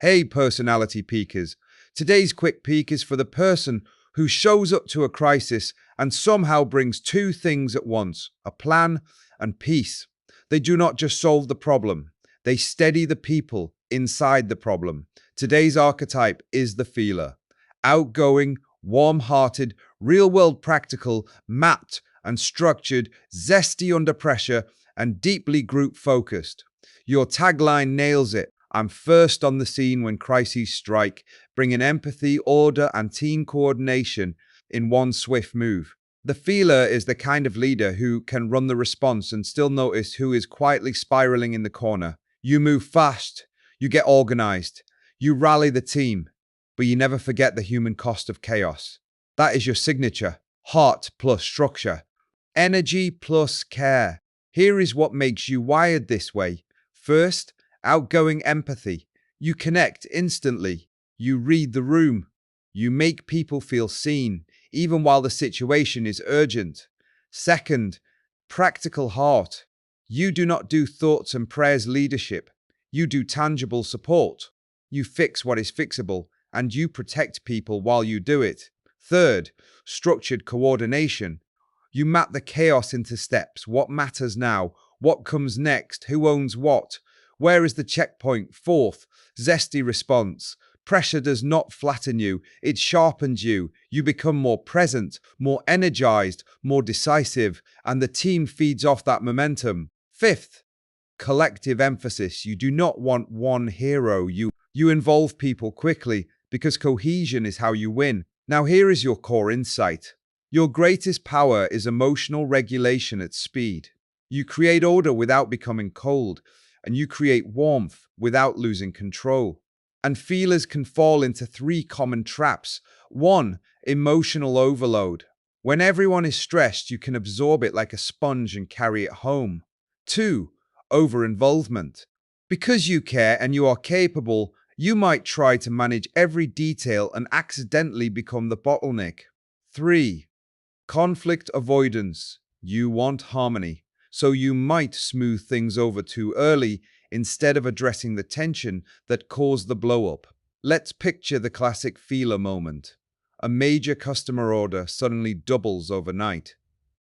Hey, personality peekers. Today's quick peek is for the person who shows up to a crisis and somehow brings two things at once, a plan and peace. They do not just solve the problem, they steady the people inside the problem. Today's archetype is the feeler. Outgoing, warm-hearted, real-world practical, mapped and structured, zesty under pressure, and deeply group-focused. Your tagline nails it. I'm first on the scene when crises strike, bringing empathy, order, and team coordination in one swift move. The feeler is the kind of leader who can run the response and still notice who is quietly spiraling in the corner. You move fast, you get organized, you rally the team, but you never forget the human cost of chaos. That is your signature: heart plus structure, energy plus care. Here is what makes you wired this way. First, outgoing empathy. You connect instantly. You read the room. You make people feel seen, even while the situation is urgent. Second, practical heart. You do not do thoughts and prayers leadership. You do tangible support. You fix what is fixable, and you protect people while you do it. Third, structured coordination. You map the chaos into steps. What matters now? What comes next? Who owns what? Where is the checkpoint? Fourth, zesty response. Pressure does not flatten you, it sharpens you. You become more present, more energized, more decisive, and the team feeds off that momentum. Fifth, collective emphasis. You do not want one hero. You involve people quickly because cohesion is how you win. Now here is your core insight. Your greatest power is emotional regulation at speed. You create order without becoming cold, and you create warmth without losing control. And feelers can fall into three common traps. 1. Emotional overload. When everyone is stressed, you can absorb it like a sponge and carry it home. 2. Over-involvement. Because you care and you are capable, you might try to manage every detail and accidentally become the bottleneck. 3. Conflict avoidance. You want harmony, so you might smooth things over too early instead of addressing the tension that caused the blow-up. Let's picture the classic feeler moment. A major customer order suddenly doubles overnight.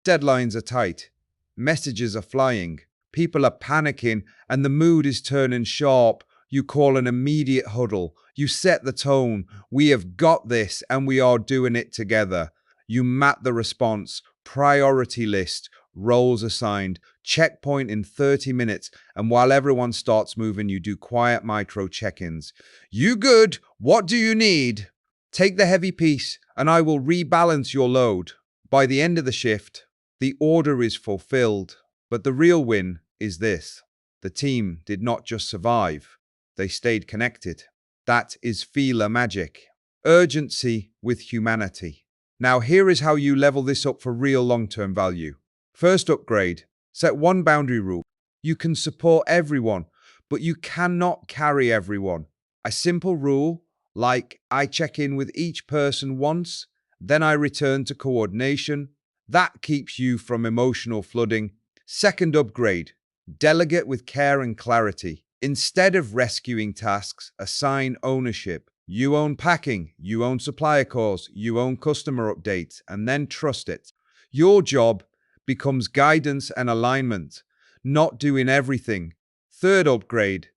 Deadlines are tight. Messages are flying. People are panicking, and the mood is turning sharp. You call an immediate huddle. You set the tone. We have got this, and we are doing it together. You map the response, priority list, roles assigned, checkpoint in 30 minutes, and while everyone starts moving, you do quiet micro check-ins. You good? What do you need? Take the heavy piece, and I will rebalance your load. By the end of the shift, the order is fulfilled, but the real win is this. The team did not just survive, they stayed connected. That is feeler magic. Urgency with humanity. Now here is how you level this up for real long-term value. First upgrade, set one boundary rule. You can support everyone, but you cannot carry everyone. A simple rule, like I check in with each person once, then I return to coordination. That keeps you from emotional flooding. Second upgrade, delegate with care and clarity. Instead of rescuing tasks, assign ownership. You own packing, you own supplier calls, you own customer updates, and then trust it. Your job becomes guidance and alignment, not doing everything. Third upgrade,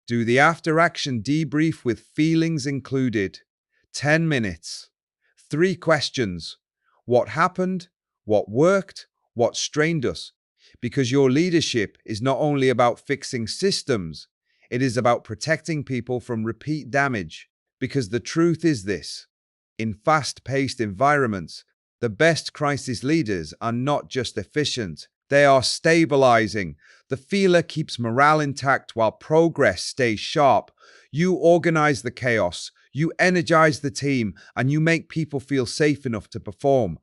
do the after-action debrief with feelings included. 10 minutes. 3 questions. What happened? What worked? What strained us? Because your leadership is not only about fixing systems, it is about protecting people from repeat damage. Because the truth is this: in fast-paced environments, the best crisis leaders are not just efficient, they are stabilizing. The feeler keeps morale intact while progress stays sharp. You organize the chaos, you energize the team, and you make people feel safe enough to perform.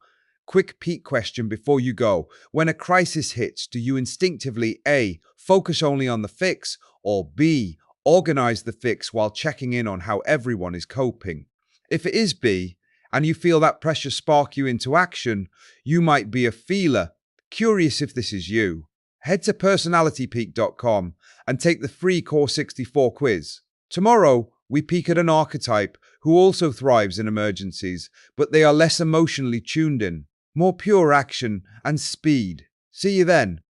Quick peek question before you go. When a crisis hits, do you instinctively A, focus only on the fix, or B, organize the fix while checking in on how everyone is coping? If it is B, and you feel that pressure spark you into action, you might be a feeler. Curious if this is you? Head to personalitypeek.com and take the free Core 64 quiz. Tomorrow, We peek at an archetype who also thrives in emergencies, but they are less emotionally tuned in, more pure action and speed. See you then.